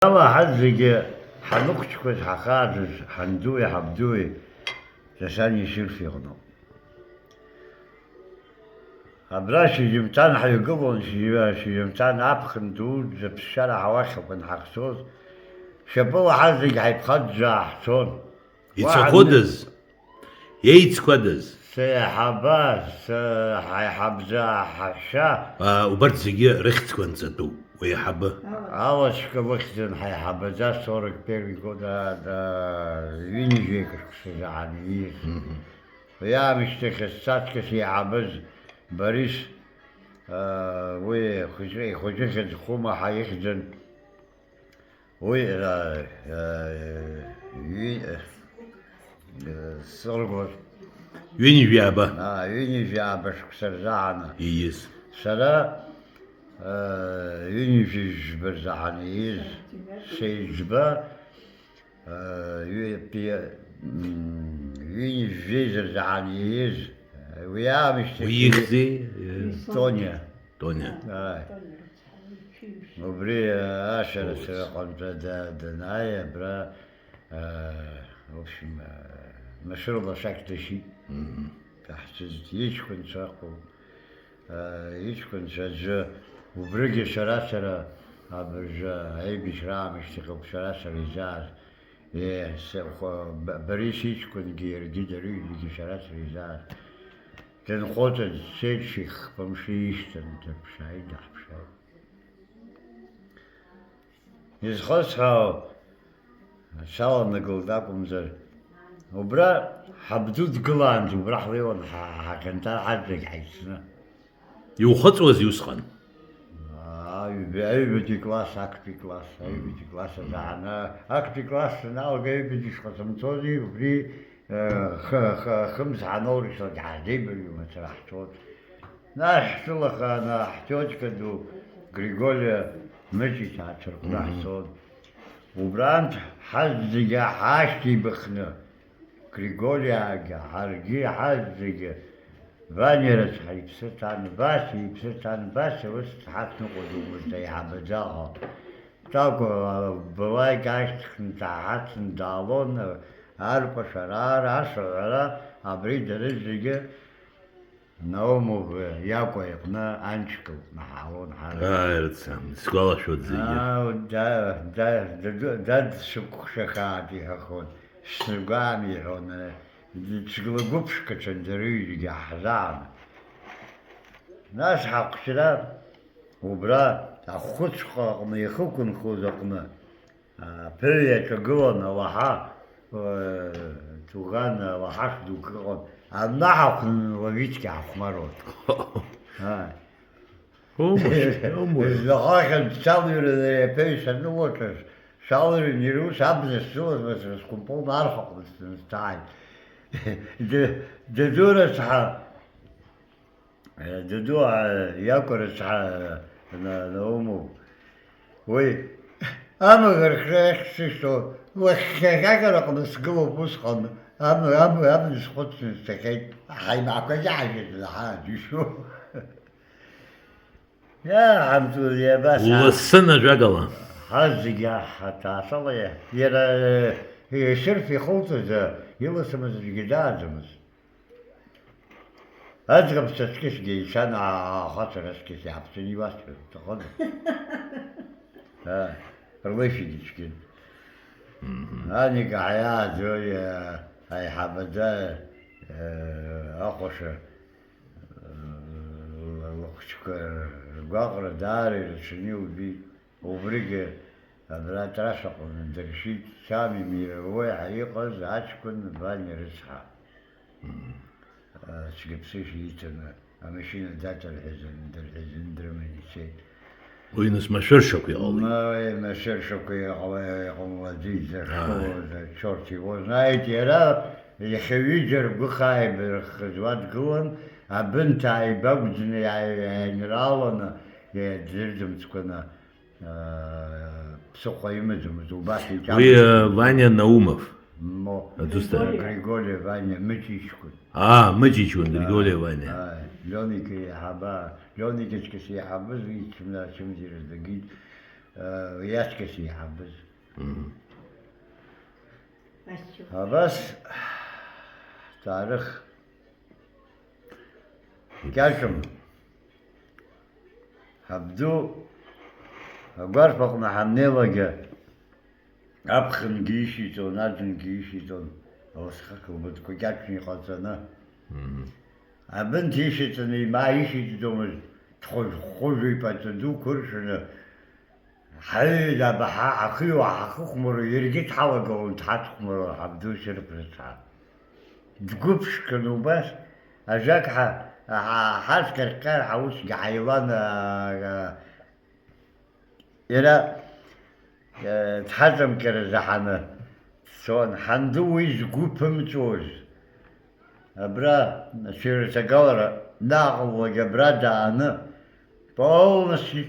أما حزق حنقشكوز حخاجز حندوي حبدوي عشان يصير في غنو. أبراشي جمتان حيقبون شي جمتان أبخن دود زب الشارع واخب من حقصوص شبوا حزق حيبخجع حصون يتسقودز يتسقودز سيحباس حيحبزا حشا وبرد زي رخت كونزتو ويحبه أول شكوكتن حيحبزا صورك بيريكو دا وينجيك كسجعني ويا مشتك الساتك سي عبز بريس وي خجيخد خوما حيخزن وي سرقوز وين يبيعبه وين يبيعبه كسرزعنا ييس سلا وين يجبر زعنيز سيجبا وين يجيزر زعنيز ويا مشتكي ويخزي تونيا وبري اشر سرقن دنايا برا وفشم مشروبة شكل شي تحسز يشكن ساقو يشكن سجى وبرجع شراسرة برجع هاي بشرا مشتكي بشراسرة رجال يه بريش يشكن جير جدري يجي شراسرة رجال كان خوتن سيد شيخ بمشي يشتن تبشاي دحبشاي يزخصها شاور نقول داكم زر وبرا حبدود قلاند وبرا حليون حكنتا حدك حيسنا يوخطوز يسخن أي بدي كلاس أكتي كلاس أي بدي كلاس زعنا أكتي كلاس ناو جاي بدي شخصم تودي وبري خمس عنور شو عجيب اليوم ترحتوت نحتلق أنا حتوت كدو غريغوليا مجي تعتر راحتوت وبرانت حزقة حاشتي بخنا غريغوليا حرقي حزقة فانيرس حيبسطان باسي وست حتى نقودو مزدي حبزاها تاكو بواي قاشت خنتاحات ندالون عارفة شرار عشرة أبريد رزقة نومو ياكو يقنا أنشكو نحاول رتسام سكولا شو زي دا شخاتي هخون سنقامي هون تشغلقوبش كتندريجي حزان ناس حق شراب وبرا أخوش قاقنا يخوكن خوزقنا بيا تقولنا وحا توغان وحاش دوكرون النحق وغيتك عفمرون الزخاخن تشالير بيش النوتر شالير نيروس أبز السوز بس كمبون نارفق نستعين ددورة صحا ددو ياكر صحا نومو وي أما غير خريخ وخاكا رقم سقلو بوسخن أما نسخط نستكيت حي معك جاجة الحاج شو يا عمتو يا بس والسنة جاقلا حزق حتى صلي يرى هي شرفي خوتة يلا سمز الجداد سمز أدرب تسكيس جي سنة خاطر أسكيس يحبسني واسر تخلص رليفي ديشكين هاني قعيات زوي هاي حبدا أخوش لقشك قاقر داري رسنيو بي وبرقة بلا ترشق من درشيت سامي ميروي حيقظ عشكن باني رسحة سكبسيش يتم أمشينا دات الحزن درمني سيد وينس ما شرشك يا الله ما شرشك يا الله وديز شورتي وزنايتي لا يخويجر بخايب خزوات قلن بنت عي بوجن يعني راونا يدردم تكون بسوق يمزم زوباتي وي فانيا ناومов مو دوستا غريغولي فانيا متيشكون مجيشون غريغولي فانيا لونيكي حبا لونيكي كسي حبا زي كمنا شمزير الدقيق يسكس يحبز أشوف بس تاريخ كاشم هبدو قرفق محني لقى أبخن جيشيتون أجن جيشيتون أوسخك وبدكو كاشني قصنا أبن تيشيتني ما يشيتون تخش خجي بتدو كرشنا حيلا بحا حقيو حقوق مرو يرجيت حوجه وتحت مرو عبدو شرب رسعة تقوبش كانوا بس أجاك حاس كركار حوش جعيلان إلى تحزم كرزحنا سون حندو ويز قوبم توز أبرا شير تقالر ناقل وجبرا دانا полностью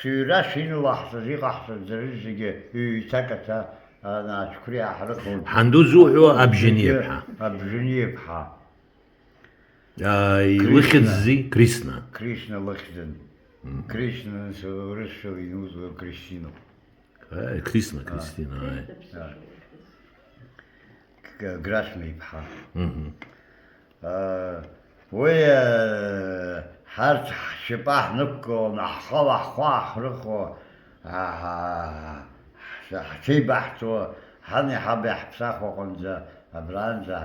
شيراشين لحظة زي لحظة زرزقة يتكتا أنا أشكري أحرقهم حندو زوحو أبجنيبها أبجنيبها لخد زي كريسنا كريشنا لخدن كريشنا رشو ينوزو كريشينو كريسنا كريستينا قراشنا يبها ويا حرت شباح نكو نحخوا خواح رخو شي بحثو حني حبي حبساخو قنزا أبرانزا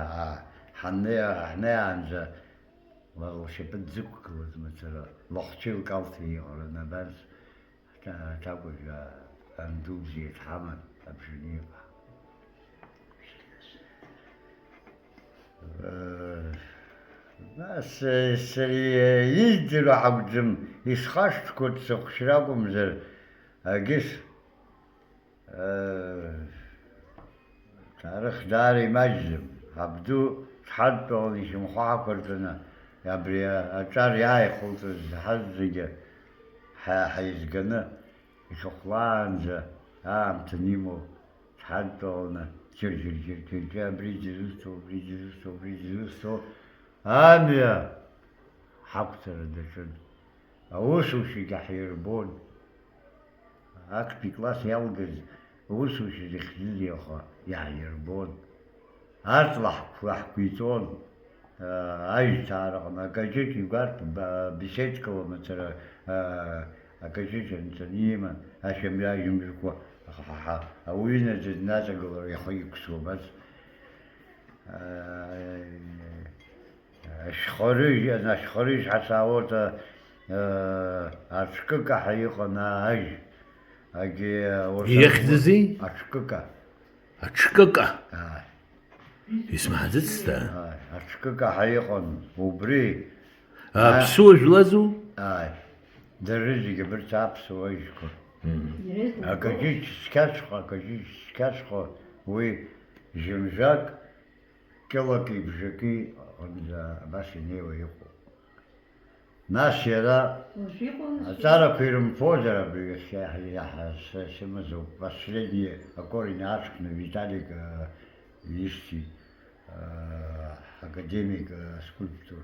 حني عنزا والله شبت زك مثلا لخشي وكالتي ولا نبانز تاكل أندوزي يتحمل أبجنيب بس سري يدلو حبجم يسخشت كنت سخشراكم زر أجس تاريخ داري مجزم حبدو حد بغني شمخوها كرتنا يا بريا أتار ياي خلط الزحزجة حيزقنا يشخلان زا تنيمو حد بغنا جر بريجلستو آميا حقتر دشن أوسوشي كحيربون هاك بكلاس يلقز أوسوشي دخلي يا أخا يحيربون أطلع فحكيتون أي تارقنا كجيت يقارب بسيت كيلومتر كجيت نتنيما هاشم يا يمشكوا أوينا الناس قالوا يا أخي يكسو بس أشخريج حساوت أشكك حقيقة أجي يخزي أشكك آه اسمها زتستا أشكك حقيقة وبري بسوج لازو درجة برتا بسويشكو أكجيت سكاشخو وي جمجاك كلكي بشكي بس نيو يقو ناس يلا أتارا كيرم فوزر بالشيخ يحس سمزو последние аккорды наших на Виталик Вишти академик скульптор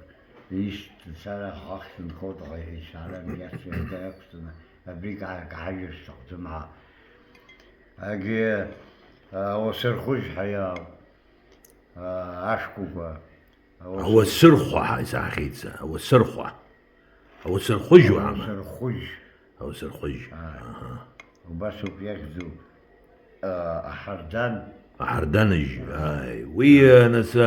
Вишти сара хахтن خطغ إشارة مياسي دايقتنا أبريكا كحاجة استخدمها أجي وسرخوش حياة أشكوكا هو السرخوة إذا أخيتسا هو السرخوة هو السرخوج عمل سرخوش هو السرخوج وبسوا بياخذوا حردان حردانج وي ناس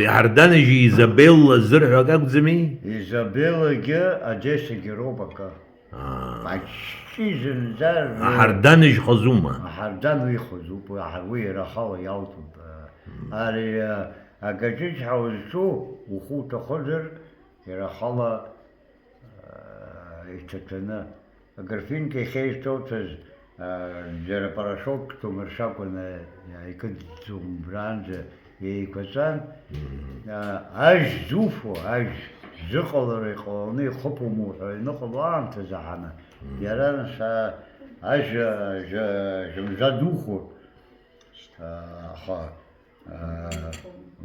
حردانج إيزابيل الزرع وقاك زمي إيزابيل جا أجيس جروبكا بعشيزن زار حردانج خزومة حردان ويخذوا بحوي رخاوة يوطب أري أجيش حوزو وخوت خضر يرخاوة يتتنا أقرفين كي خير توتز جرى باراشوك تمرشاكونا يكد زوم برانز يكوزان أج زوفو أج زقل ريقوني خبو موحي نقلان تزحنا يران سا أج جمزادوخو خا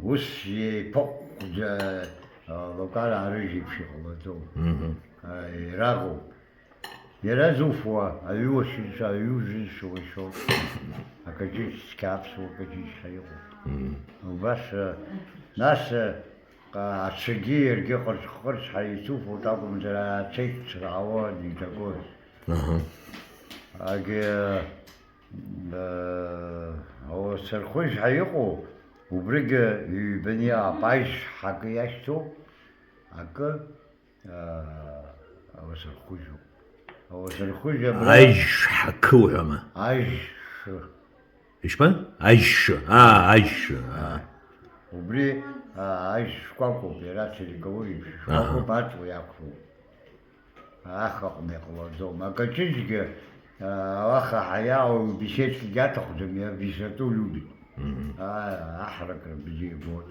وش يبق لو قال عريجي بشغلتو راغو يلا زوفوا أيوة شيء أيوة شو شو أكجيش سكابس وأكجيش حيقو وبس ناس الشجير جي قرش حيشوفوا طاقم مثلا تشيك عوادي تقول أجي هو سرخوش حيقو وبرجع يبني عبايش حكياشتو هكا هو سرخوشو هو سرخوش عيش حكوها ما عايش ايش ما عيش عيش وبري عايش شكاكو بيرات اللي شكاكو باتو ياكو اخا ميقوا زو ما كتشيك اخا حياة بيشيت جاتو خدم يا بيشتو لودي احرق بيجي بوت